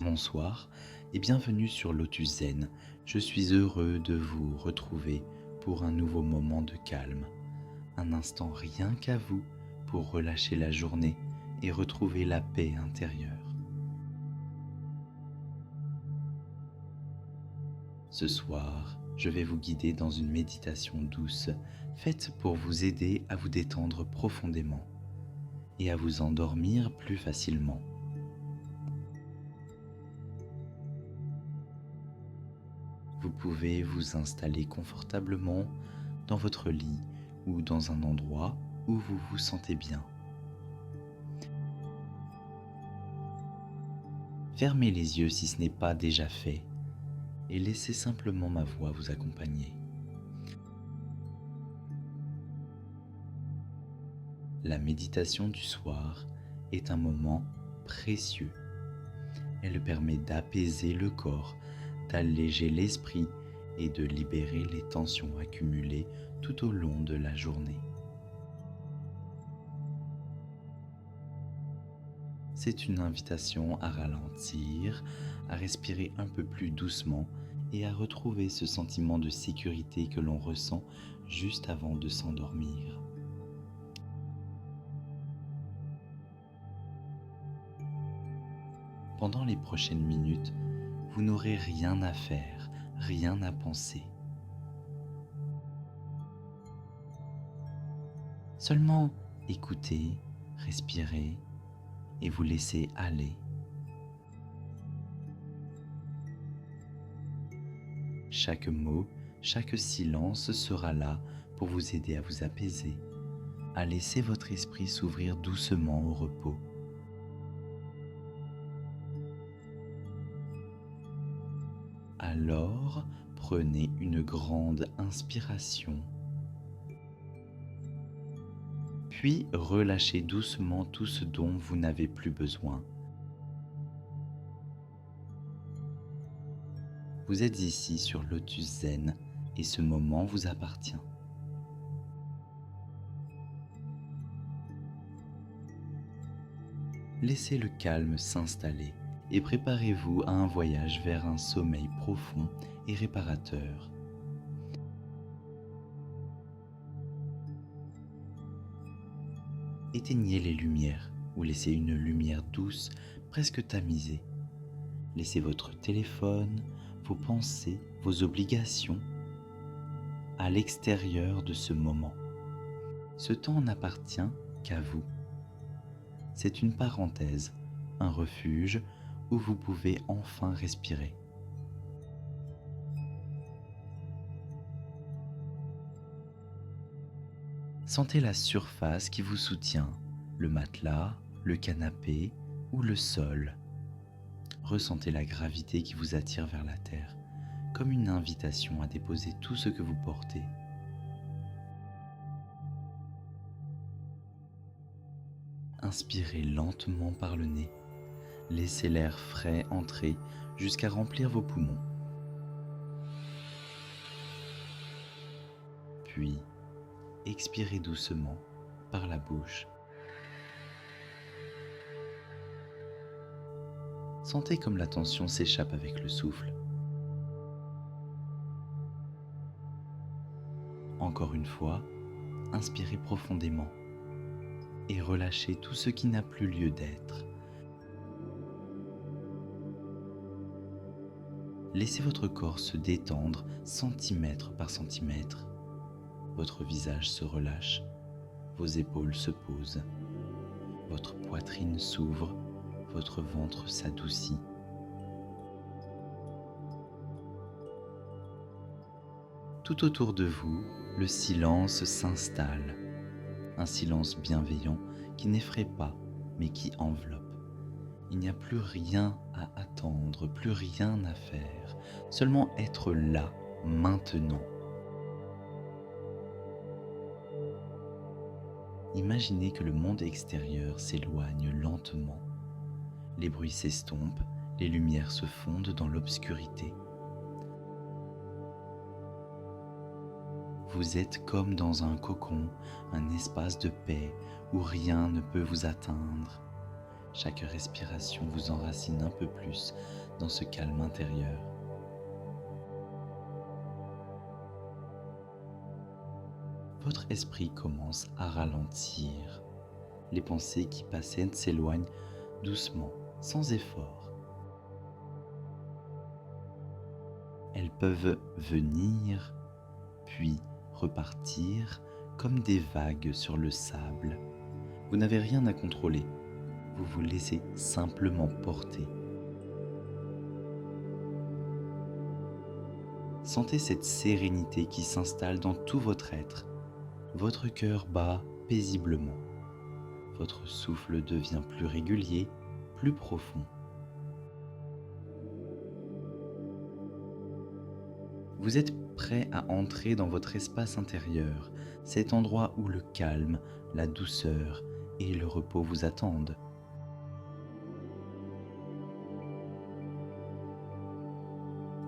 bonsoir et bienvenue sur Lotus Zen. Je suis heureux de vous retrouver pour un nouveau moment de calme. Un instant rien qu'à vous pour relâcher la journée et retrouver la paix intérieure. Ce soir, je vais vous guider dans une méditation douce faite pour vous aider à vous détendre profondément et à vous endormir plus facilement. Vous pouvez vous installer confortablement dans votre lit ou dans un endroit où vous vous sentez bien. Fermez les yeux si ce n'est pas déjà fait et laissez simplement ma voix vous accompagner. La méditation du soir est un moment précieux. Elle permet d'apaiser le corps, d'alléger l'esprit et de libérer les tensions accumulées tout au long de la journée. C'est une invitation à ralentir, à respirer un peu plus doucement et à retrouver ce sentiment de sécurité que l'on ressent juste avant de s'endormir. Pendant les prochaines minutes, vous n'aurez rien à faire, rien à penser. Seulement écoutez, respirez et vous laissez aller. Chaque mot, chaque silence sera là pour vous aider à vous apaiser, à laisser votre esprit s'ouvrir doucement au repos. Alors, prenez une grande inspiration, puis relâchez doucement tout ce dont vous n'avez plus besoin. Vous êtes ici sur Lotus Zen et ce moment vous appartient. Laissez le calme s'installer et préparez-vous à un voyage vers un sommeil profond et réparateur. Éteignez les lumières ou laissez une lumière douce, presque tamisée. Laissez votre téléphone, vos pensées, vos obligations à l'extérieur de ce moment. Ce temps n'appartient qu'à vous. C'est une parenthèse, un refuge où vous pouvez enfin respirer. Sentez la surface qui vous soutient, le matelas, le canapé ou le sol. Ressentez la gravité qui vous attire vers la terre, comme une invitation à déposer tout ce que vous portez. Inspirez lentement par le nez. Laissez l'air frais entrer jusqu'à remplir vos poumons. Puis, expirez doucement par la bouche. Sentez comme la tension s'échappe avec le souffle. Encore une fois, inspirez profondément et relâchez tout ce qui n'a plus lieu d'être. Laissez votre corps se détendre centimètre par centimètre. Votre visage se relâche, vos épaules se posent, votre poitrine s'ouvre, votre ventre s'adoucit. Tout autour de vous, le silence s'installe, un silence bienveillant qui n'effraie pas mais qui enveloppe. Il n'y a plus rien à attendre, plus rien à faire, seulement être là, maintenant. Imaginez que le monde extérieur s'éloigne lentement. Les bruits s'estompent, les lumières se fondent dans l'obscurité. Vous êtes comme dans un cocon, un espace de paix où rien ne peut vous atteindre. Chaque respiration vous enracine un peu plus dans ce calme intérieur. Votre esprit commence à ralentir. Les pensées qui passaient s'éloignent doucement, sans effort. Elles peuvent venir, puis repartir comme des vagues sur le sable. Vous n'avez rien à contrôler, vous vous laissez simplement porter. Sentez cette sérénité qui s'installe dans tout votre être. Votre cœur bat paisiblement. Votre souffle devient plus régulier, plus profond. Vous êtes prêt à entrer dans votre espace intérieur, cet endroit où le calme, la douceur et le repos vous attendent.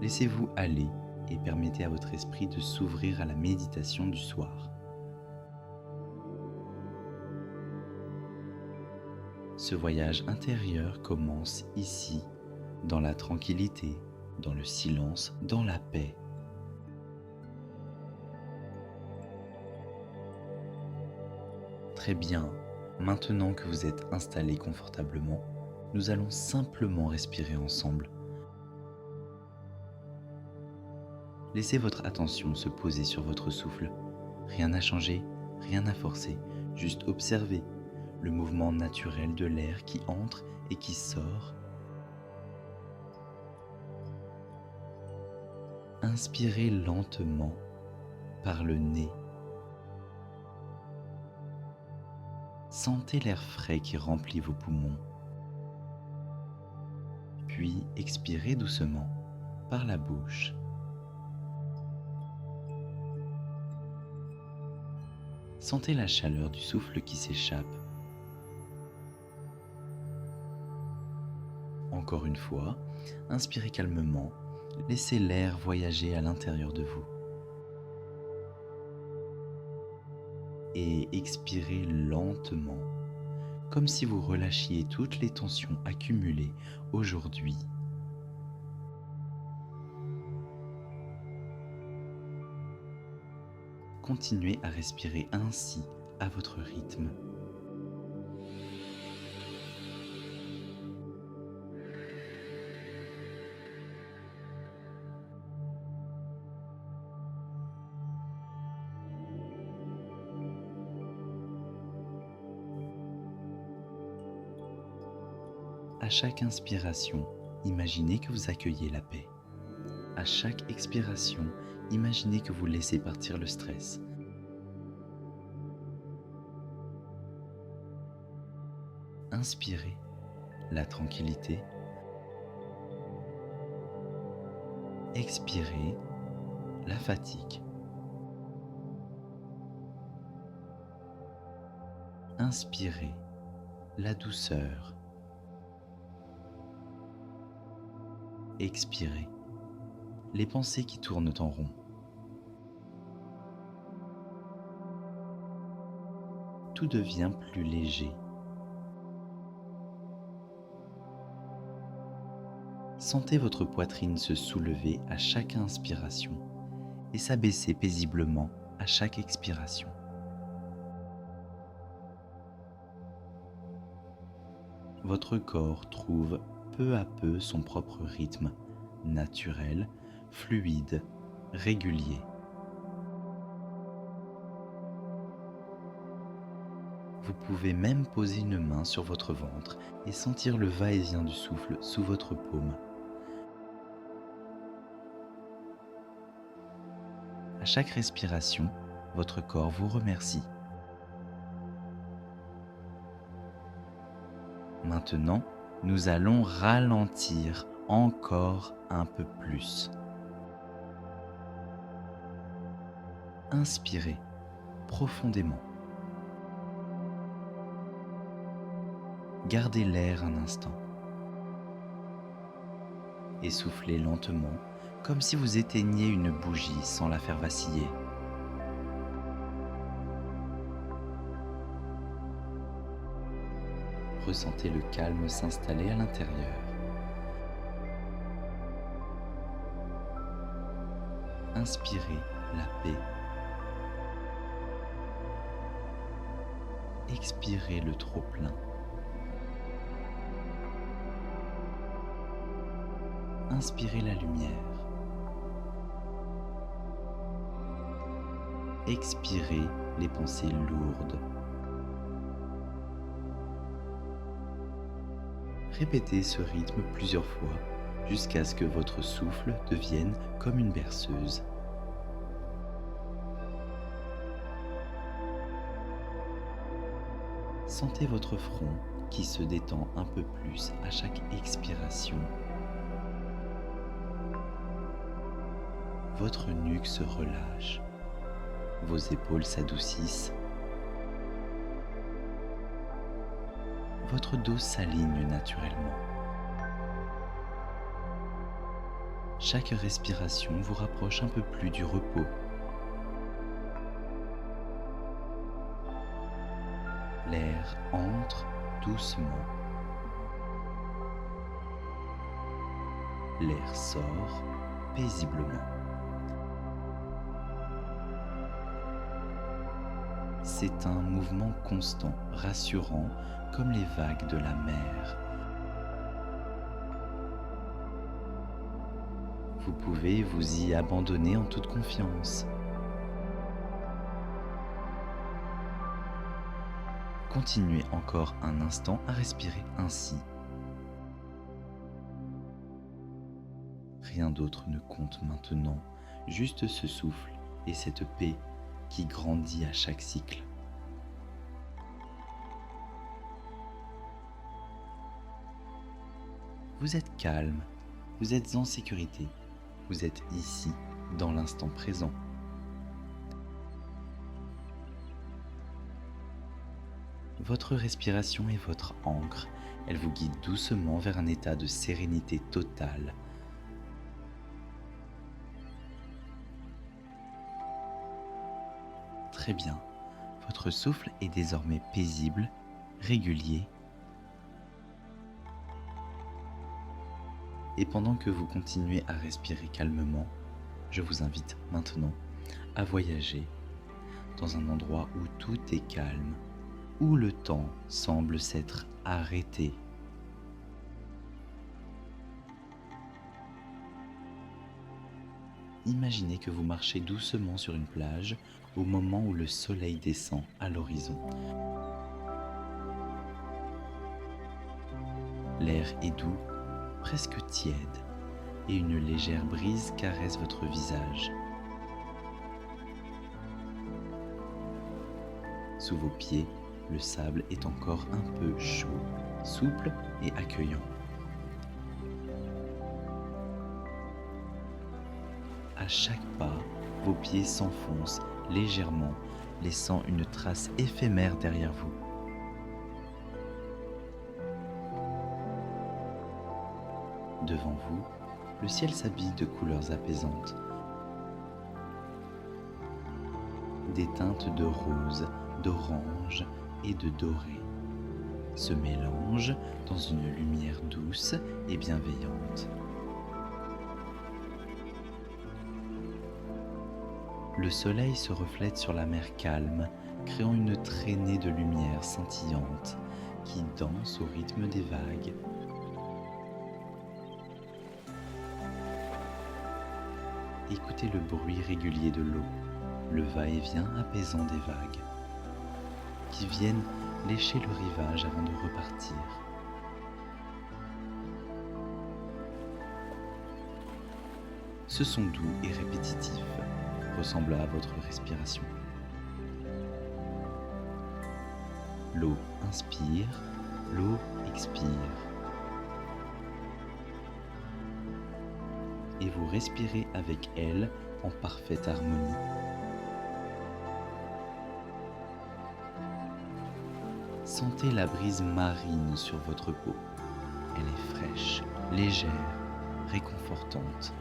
Laissez-vous aller et permettez à votre esprit de s'ouvrir à la méditation du soir. Ce voyage intérieur commence ici, dans la tranquillité, dans le silence, dans la paix. Très bien, maintenant que vous êtes installé confortablement, nous allons simplement respirer ensemble. Laissez votre attention se poser sur votre souffle. Rien à changer, rien à forcer, juste observer le mouvement naturel de l'air qui entre et qui sort. Inspirez lentement par le nez. Sentez l'air frais qui remplit vos poumons. Puis expirez doucement par la bouche. Sentez la chaleur du souffle qui s'échappe. Encore une fois, inspirez calmement, laissez l'air voyager à l'intérieur de vous. Et expirez lentement, comme si vous relâchiez toutes les tensions accumulées aujourd'hui. Continuez à respirer ainsi à votre rythme. À chaque inspiration, imaginez que vous accueillez la paix. À chaque expiration, imaginez que vous laissez partir le stress. Inspirez la tranquillité. Expirez la fatigue. Inspirez la douceur. Expirez les pensées qui tournent en rond. Tout devient plus léger. Sentez votre poitrine se soulever à chaque inspiration et s'abaisser paisiblement à chaque expiration. Votre corps trouve peu à peu son propre rythme, naturel, fluide, régulier. Vous pouvez même poser une main sur votre ventre et sentir le va-et-vient du souffle sous votre paume. À chaque respiration, votre corps vous remercie. Maintenant, nous allons ralentir encore un peu plus. Inspirez profondément. Gardez l'air un instant. Et soufflez lentement, comme si vous éteigniez une bougie sans la faire vaciller. Ressentez le calme s'installer à l'intérieur. Inspirez la paix. Expirez le trop-plein. Inspirez la lumière. Expirez les pensées lourdes. Répétez ce rythme plusieurs fois jusqu'à ce que votre souffle devienne comme une berceuse. Sentez votre front qui se détend un peu plus à chaque expiration. Votre nuque se relâche. Vos épaules s'adoucissent. Votre dos s'aligne naturellement. Chaque respiration vous rapproche un peu plus du repos. L'air entre doucement. L'air sort paisiblement. C'est un mouvement constant, rassurant, comme les vagues de la mer. Vous pouvez vous y abandonner en toute confiance. Continuez encore un instant à respirer ainsi. Rien d'autre ne compte maintenant, juste ce souffle et cette paix qui grandit à chaque cycle. Vous êtes calme, vous êtes en sécurité, vous êtes ici, dans l'instant présent. Votre respiration est votre ancre, elle vous guide doucement vers un état de sérénité totale. Très bien, votre souffle est désormais paisible, régulier. Et pendant que vous continuez à respirer calmement, je vous invite maintenant à voyager dans un endroit où tout est calme, où le temps semble s'être arrêté. Imaginez que vous marchez doucement sur une plage au moment où le soleil descend à l'horizon. L'air est doux, presque tiède, et une légère brise caresse votre visage. Sous vos pieds, le sable est encore un peu chaud, souple et accueillant. À chaque pas, vos pieds s'enfoncent légèrement, laissant une trace éphémère derrière vous. Devant vous, le ciel s'habille de couleurs apaisantes. Des teintes de rose, d'orange et de doré se mélangent dans une lumière douce et bienveillante. Le soleil se reflète sur la mer calme, créant une traînée de lumière scintillante qui danse au rythme des vagues. Écoutez le bruit régulier de l'eau, le va-et-vient apaisant des vagues, qui viennent lécher le rivage avant de repartir. Ce son doux et répétitif, ressemblant à votre respiration. L'eau inspire, l'eau expire. Et vous respirez avec elle en parfaite harmonie. Sentez la brise marine sur votre peau. Elle est fraîche, légère, réconfortante.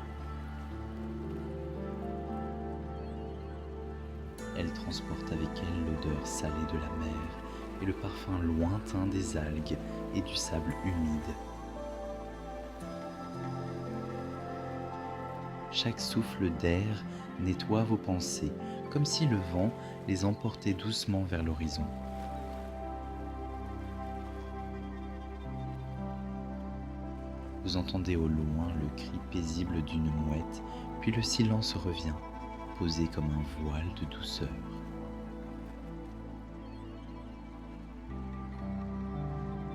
Elle transporte avec elle l'odeur salée de la mer et le parfum lointain des algues et du sable humide. Chaque souffle d'air nettoie vos pensées, comme si le vent les emportait doucement vers l'horizon. Vous entendez au loin le cri paisible d'une mouette, puis le silence revient, posé comme un voile de douceur.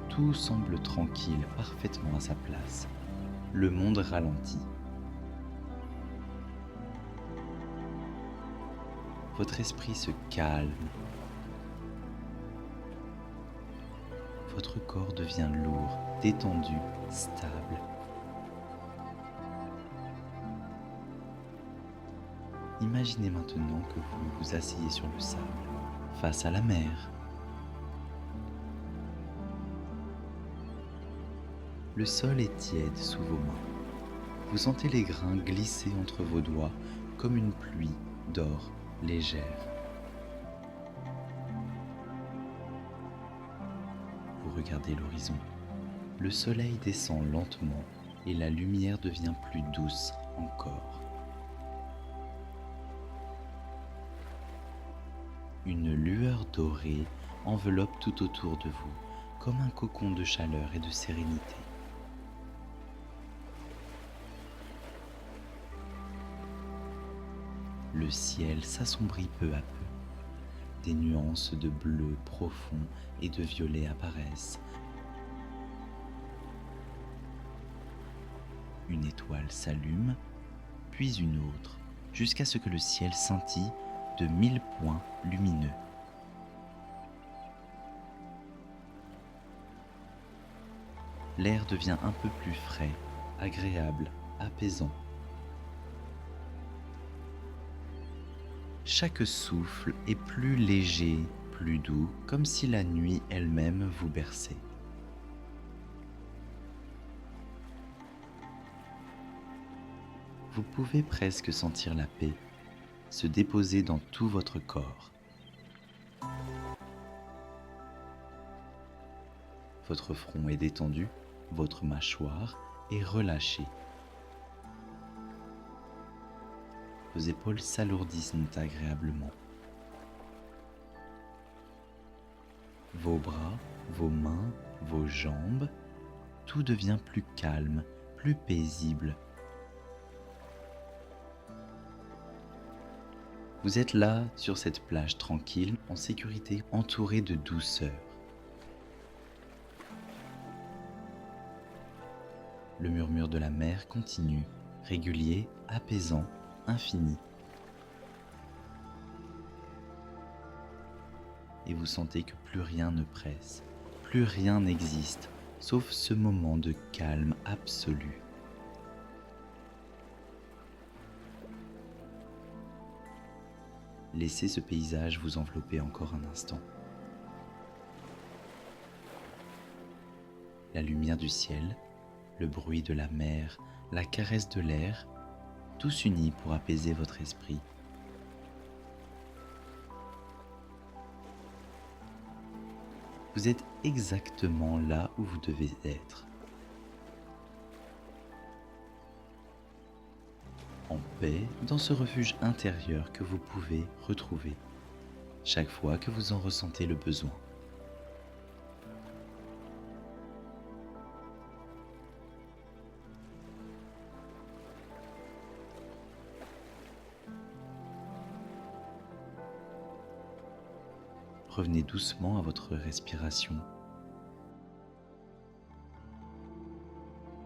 Tout semble tranquille, parfaitement à sa place. Le monde ralentit. Votre esprit se calme. Votre corps devient lourd, détendu, stable. Imaginez maintenant que vous vous asseyez sur le sable, face à la mer. Le sol est tiède sous vos mains. Vous sentez les grains glisser entre vos doigts comme une pluie d'or légère. Vous regardez l'horizon. Le soleil descend lentement et la lumière devient plus douce encore. Une lueur dorée enveloppe tout autour de vous, comme un cocon de chaleur et de sérénité. Le ciel s'assombrit peu à peu. Des nuances de bleu profond et de violet apparaissent. Une étoile s'allume, puis une autre, jusqu'à ce que le ciel scintille de 1000 points lumineux. L'air devient un peu plus frais, agréable, apaisant. Chaque souffle est plus léger, plus doux, comme si la nuit elle-même vous berçait. Vous pouvez presque sentir la paix se déposer dans tout votre corps. Votre front est détendu, votre mâchoire est relâchée. Vos épaules s'alourdissent agréablement. Vos bras, vos mains, vos jambes, tout devient plus calme, plus paisible. Vous êtes là, sur cette plage tranquille, en sécurité, entouré de douceur. Le murmure de la mer continue, régulier, apaisant, infini. Et vous sentez que plus rien ne presse, plus rien n'existe, sauf ce moment de calme absolu. Laissez ce paysage vous envelopper encore un instant. La lumière du ciel, le bruit de la mer, la caresse de l'air, tout s'unit pour apaiser votre esprit. Vous êtes exactement là où vous devez être. En paix dans ce refuge intérieur que vous pouvez retrouver chaque fois que vous en ressentez le besoin. Revenez doucement à votre respiration,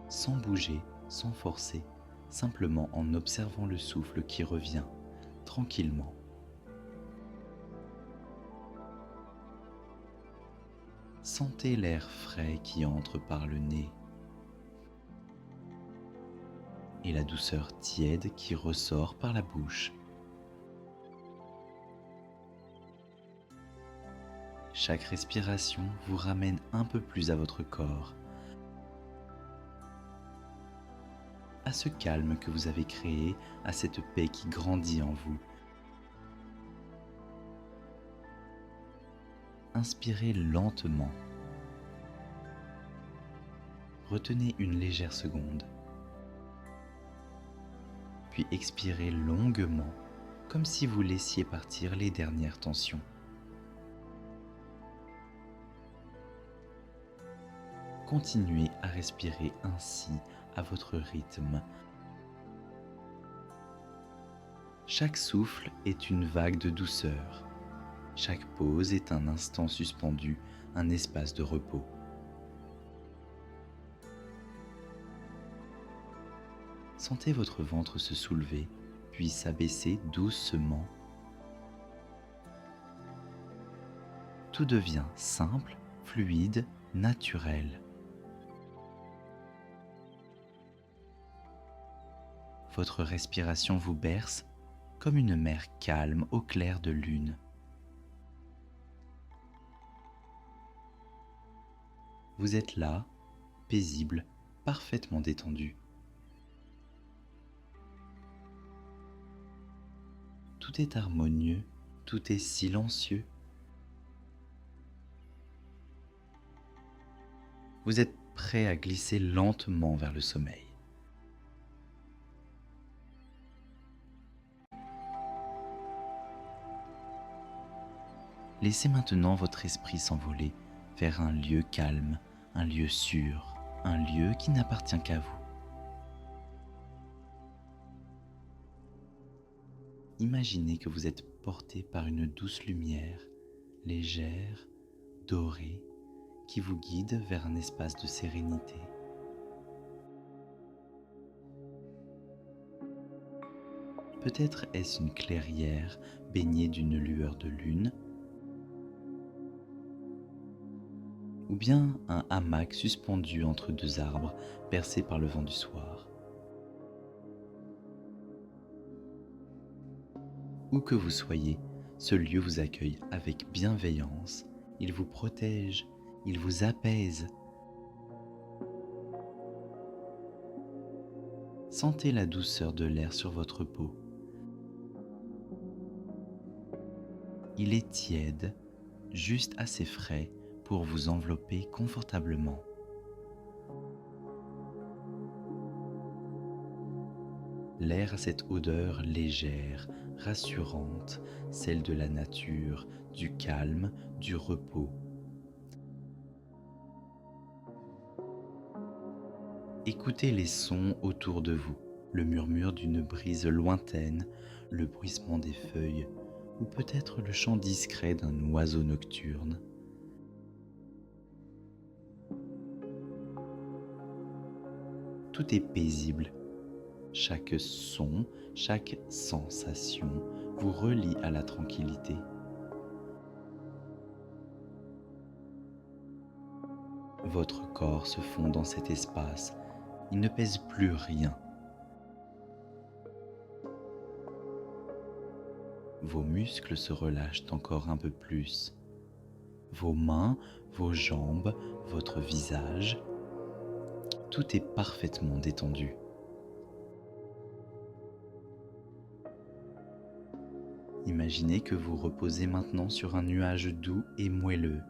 sans bouger, sans forcer, simplement en observant le souffle qui revient tranquillement. Sentez l'air frais qui entre par le nez et la douceur tiède qui ressort par la bouche. Chaque respiration vous ramène un peu plus à votre corps, à ce calme que vous avez créé, à cette paix qui grandit en vous. inspirez lentement. Retenez une légère seconde. Puis expirez longuement, comme si vous laissiez partir les dernières tensions. Continuez à respirer ainsi à votre rythme. Chaque souffle est une vague de douceur. Chaque pause est un instant suspendu, un espace de repos. Sentez votre ventre se soulever, puis s'abaisser doucement. Tout devient simple, fluide, naturel. Votre respiration vous berce comme une mer calme au clair de lune. Vous êtes là, paisible, parfaitement détendu. Tout est harmonieux, tout est silencieux. Vous êtes prêt à glisser lentement vers le sommeil. Laissez maintenant votre esprit s'envoler vers un lieu calme, un lieu sûr, un lieu qui n'appartient qu'à vous. Imaginez que vous êtes porté par une douce lumière, légère, dorée, qui vous guide vers un espace de sérénité. Peut-être est-ce une clairière baignée d'une lueur de lune, ou bien un hamac suspendu entre deux arbres bercés par le vent du soir. Où que vous soyez, ce lieu vous accueille avec bienveillance, il vous protège, il vous apaise. Sentez la douceur de l'air sur votre peau. Il est tiède, juste assez frais pour vous envelopper confortablement. L'air a cette odeur légère, rassurante, celle de la nature, du calme, du repos. Écoutez les sons autour de vous, le murmure d'une brise lointaine, le bruissement des feuilles, ou peut-être le chant discret d'un oiseau nocturne. Tout est paisible. Chaque son, chaque sensation vous relie à la tranquillité. Votre corps se fond dans cet espace. Il ne pèse plus rien. Vos muscles se relâchent encore un peu plus. Vos mains, vos jambes, votre visage, tout est parfaitement détendu. Imaginez que vous reposez maintenant sur un nuage doux et moelleux.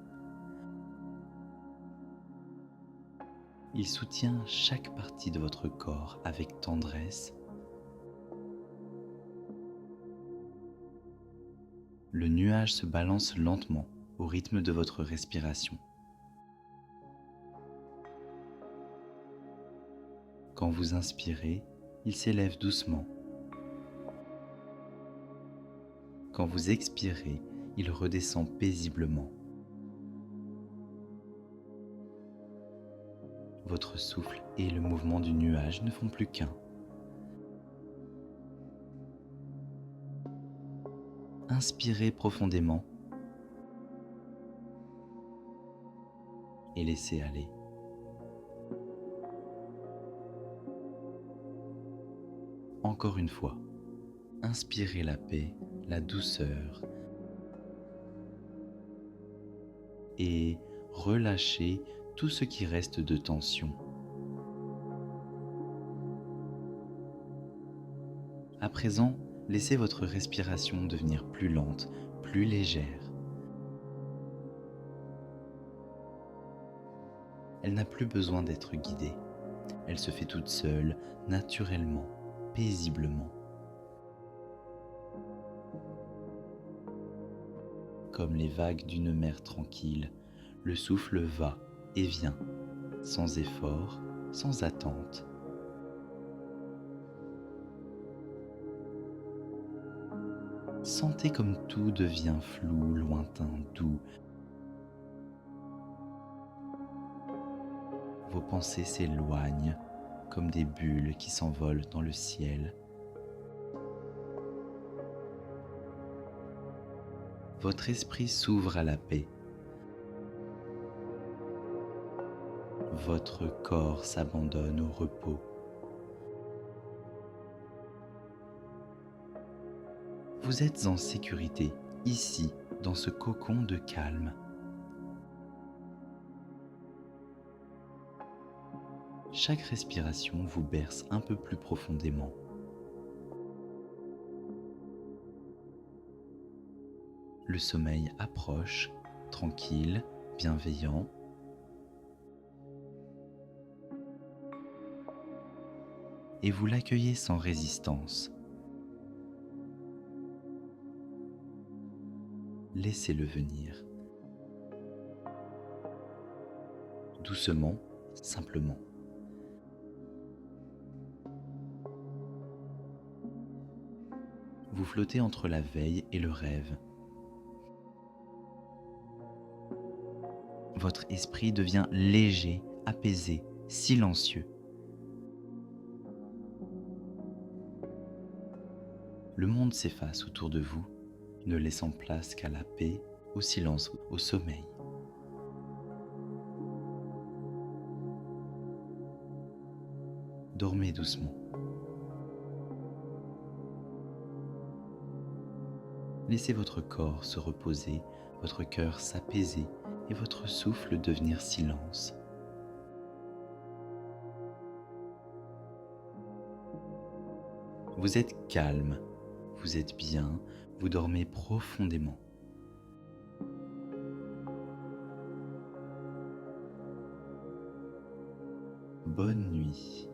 Il soutient chaque partie de votre corps avec tendresse. Le nuage se balance lentement au rythme de votre respiration. Quand vous inspirez, il s'élève doucement. Quand vous expirez, il redescend paisiblement. Votre souffle et le mouvement du nuage ne font plus qu'un. Inspirez profondément et laissez aller. Encore une fois, inspirez la paix, la douceur et relâchez tout ce qui reste de tension. À présent, laissez votre respiration devenir plus lente, plus légère. Elle n'a plus besoin d'être guidée. Elle se fait toute seule, naturellement, paisiblement. Comme les vagues d'une mer tranquille, le souffle va et vient, sans effort, sans attente. Sentez comme tout devient flou, lointain, doux. Vos pensées s'éloignent comme des bulles qui s'envolent dans le ciel. Votre esprit s'ouvre à la paix. Votre corps s'abandonne au repos. Vous êtes en sécurité, ici, dans ce cocon de calme. Chaque respiration vous berce un peu plus profondément. Le sommeil approche, tranquille, bienveillant. Et vous l'accueillez sans résistance. Laissez-le venir. Doucement, simplement. Vous flottez entre la veille et le rêve. Votre esprit devient léger, apaisé, silencieux. Le monde s'efface autour de vous, ne laissant place qu'à la paix, au silence, au sommeil. Dormez doucement. Laissez votre corps se reposer, votre cœur s'apaiser et votre souffle devenir silence. Vous êtes calme, vous êtes bien, vous dormez profondément. Bonne nuit.